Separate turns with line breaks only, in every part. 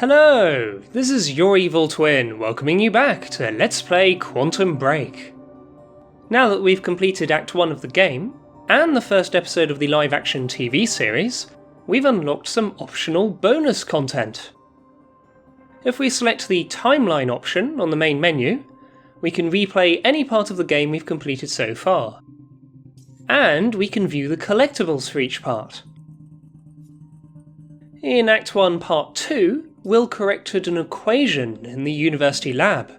Hello, this is your evil twin welcoming you back to Let's Play Quantum Break. Now that we've completed Act 1 of the game, and the first episode of the live-action TV series, we've unlocked some optional bonus content. If we select the timeline option on the main menu, we can replay any part of the game we've completed so far. And we can view the collectables for each part. In Act 1 Part 2, Will corrected an equation in the university lab.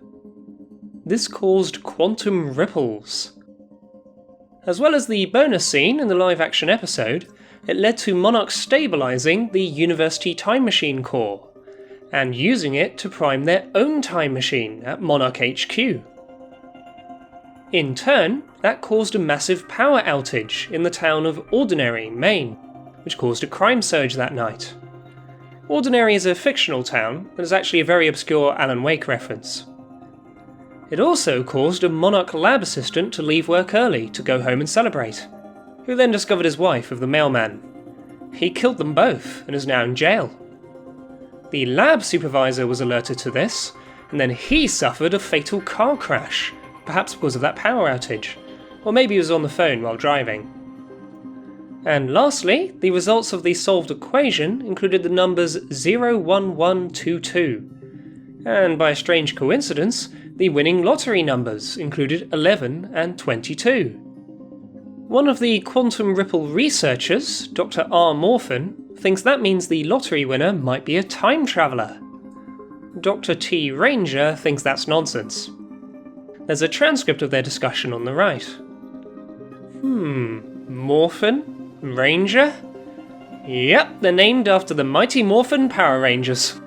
This caused quantum ripples. As well as the bonus scene in the live-action episode, it led to Monarch stabilising the university time machine core, and using it to prime their own time machine at Monarch HQ. In turn, that caused a massive power outage in the town of Ordinary, Maine, which caused a crime surge that night. Ordinary is a fictional town that is actually a very obscure Alan Wake reference. It also caused a Monarch lab assistant to leave work early to go home and celebrate, who then discovered his wife of the mailman. He killed them both and is now in jail. The lab supervisor was alerted to this, and then he suffered a fatal car crash, perhaps because of that power outage, or maybe he was on the phone while driving. And lastly, the results of the solved equation included the numbers 01122, and by a strange coincidence, the winning lottery numbers included 11 and 22. One of the quantum ripple researchers, Dr. R. Morphin, thinks that means the lottery winner might be a time traveller. Dr. T. Ranger thinks that's nonsense. There's a transcript of their discussion on the right. Morphin? Ranger? Yep, they're named after the Mighty Morphin Power Rangers.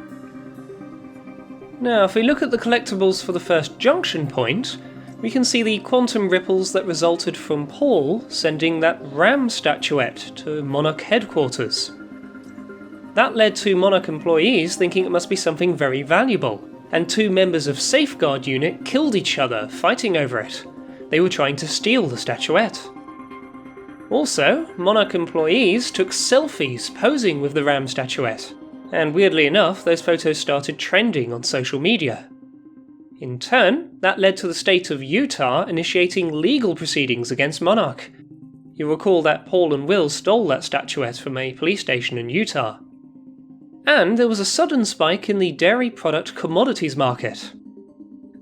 Now, if we look at the collectibles for the first junction point, we can see the quantum ripples that resulted from Paul sending that ram statuette to Monarch headquarters. That led to Monarch employees thinking it must be something very valuable, and two members of Safeguard Unit killed each other fighting over it. They were trying to steal the statuette. Also, Monarch employees took selfies posing with the ram statuette, and weirdly enough, those photos started trending on social media. In turn, that led to the state of Utah initiating legal proceedings against Monarch. You'll recall that Paul and Will stole that statuette from a police station in Utah. And there was a sudden spike in the dairy product commodities market.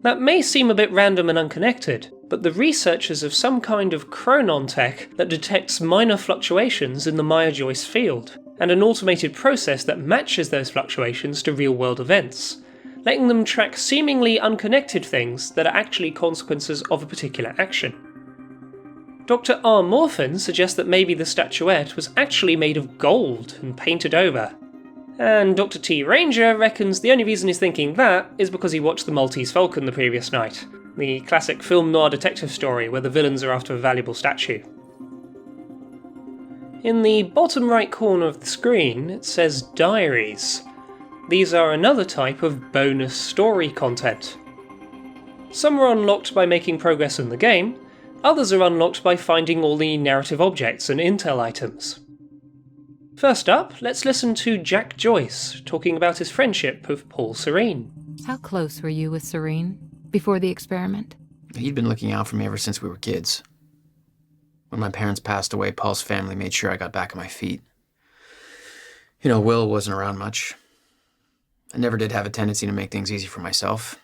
That may seem a bit random and unconnected, but the researchers of some kind of chronon tech that detects minor fluctuations in the Jack-Joyce field, and an automated process that matches those fluctuations to real-world events, letting them track seemingly unconnected things that are actually consequences of a particular action. Dr. R. Morphin suggests that maybe the statuette was actually made of gold and painted over, and Dr. T. Ranger reckons the only reason he's thinking that is because he watched The Maltese Falcon the previous night, the classic film noir detective story where the villains are after a valuable statue. In the bottom right corner of the screen, it says Diaries. These are another type of bonus story content. Some are unlocked by making progress in the game, others are unlocked by finding all the narrative objects and intel items. First up, let's listen to Jack Joyce talking about his friendship with Paul Serene.
How close were you with Serene before the experiment?
He'd been looking out for me ever since we were kids. When my parents passed away, Paul's family made sure I got back on my feet. You know, Will wasn't around much. I never did have a tendency to make things easy for myself.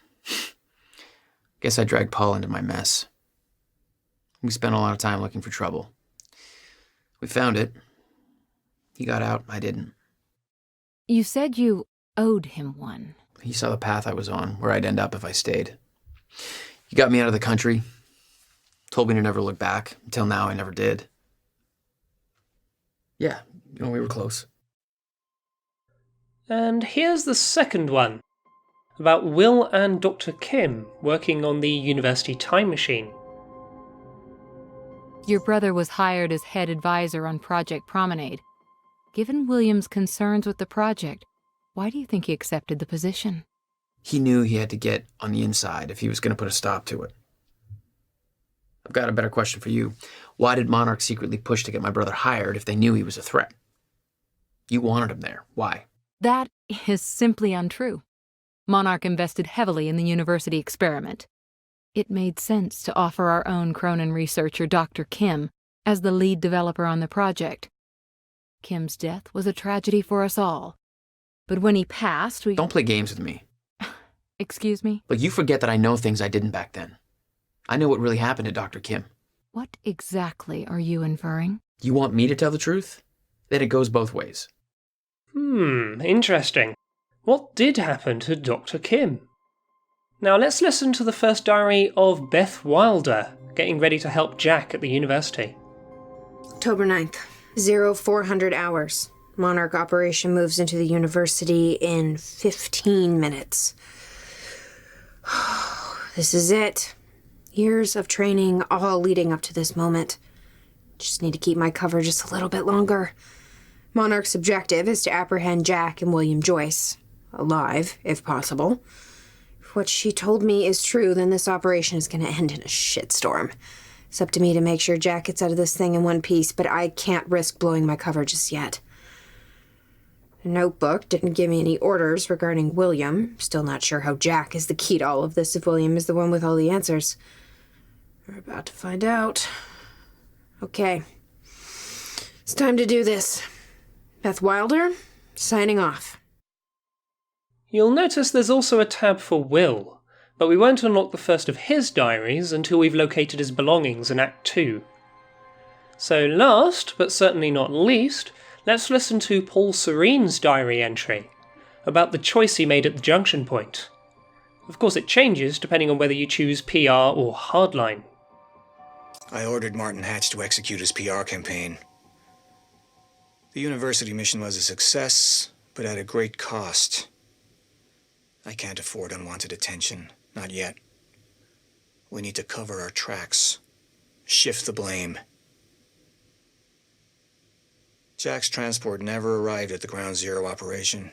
Guess I dragged Paul into my mess. We spent a lot of time looking for trouble. We found it. He got out, I didn't.
You said you owed him one.
He saw the path I was on, where I'd end up if I stayed. He got me out of the country, told me to never look back. Until now, I never did. Yeah, we were close.
And here's the second one, about Will and Dr. Kim working on the university time machine.
Your brother was hired as head advisor on Project Promenade. Given William's concerns with the project, why do you think he accepted the position?
He knew he had to get on the inside if he was going to put a stop to it. I've got a better question for you. Why did Monarch secretly push to get my brother hired if they knew he was a threat? You wanted him there. Why?
That is simply untrue. Monarch invested heavily in the university experiment. It made sense to offer our own Cronin researcher, Dr. Kim, as the lead developer on the project. Kim's death was a tragedy for us all. But when he passed, we...
Don't play games with me.
Excuse me?
Look, you forget that I know things I didn't back then. I know what really happened to Dr. Kim.
What exactly are you inferring?
You want me to tell the truth? Then it goes both ways.
Interesting. What did happen to Dr. Kim? Now let's listen to the first diary of Beth Wilder, getting ready to help Jack at the university.
October 9th, 0400 hours. Monarch operation moves into the university in 15 minutes. This is it. Years of training, all leading up to this moment. Just need to keep my cover just a little bit longer. Monarch's objective is to apprehend Jack and William Joyce. Alive, if possible. If what she told me is true, then this operation is going to end in a shitstorm. It's up to me to make sure Jack gets out of this thing in one piece, but I can't risk blowing my cover just yet. The notebook didn't give me any orders regarding William. Still not sure how Jack is the key to all of this if William is the one with all the answers. We're about to find out. Okay. It's time to do this. Beth Wilder, signing off.
You'll notice there's also a tab for Will, but we won't unlock the first of his diaries until we've located his belongings in Act 2. So last, but certainly not least, let's listen to Paul Serene's diary entry about the choice he made at the junction point. Of course it changes depending on whether you choose PR or hardline.
I ordered Martin Hatch to execute his PR campaign. The university mission was a success, but at a great cost. I can't afford unwanted attention, not yet. We need to cover our tracks, shift the blame. Jack's transport never arrived at the Ground Zero operation.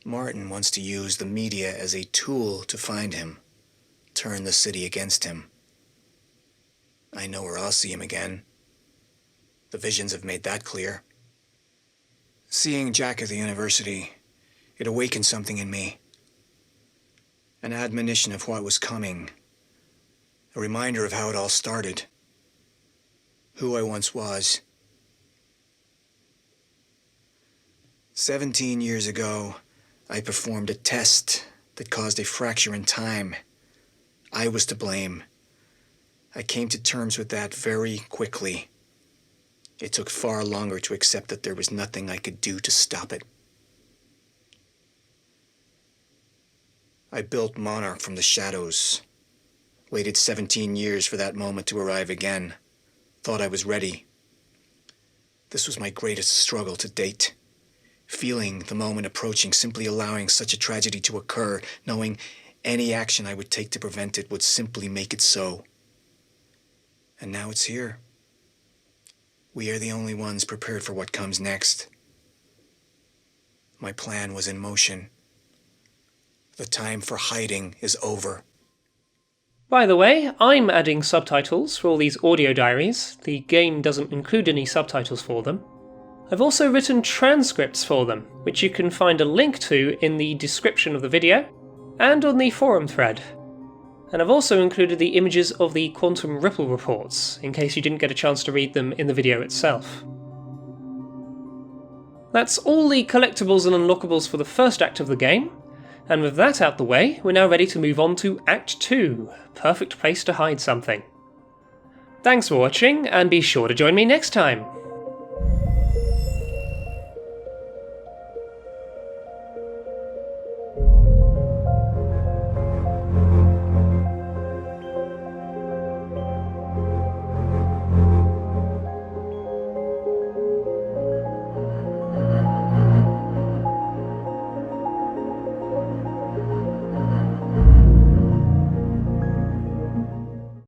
Martin wants to use the media as a tool to find him, turn the city against him. I know where I'll see him again. The visions have made that clear. Seeing Jack at the university, it awakened something in me. An admonition of what was coming. A reminder of how it all started. Who I once was. 17 years ago, I performed a test that caused a fracture in time. I was to blame. I came to terms with that very quickly. It took far longer to accept that there was nothing I could do to stop it. I built Monarch from the shadows. Waited 17 years for that moment to arrive again. Thought I was ready. This was my greatest struggle to date. Feeling the moment approaching, simply allowing such a tragedy to occur, knowing any action I would take to prevent it would simply make it so. And now it's here. We are the only ones prepared for what comes next. My plan was in motion. The time for hiding is over.
By the way, I'm adding subtitles for all these audio diaries. The game doesn't include any subtitles for them. I've also written transcripts for them, which you can find a link to in the description of the video and on the forum thread. And I've also included the images of the quantum ripple reports, in case you didn't get a chance to read them in the video itself. That's all the collectibles and unlockables for the first act of the game, and with that out the way, we're now ready to move on to Act 2, perfect place to hide something. Thanks for watching, and be sure to join me next time.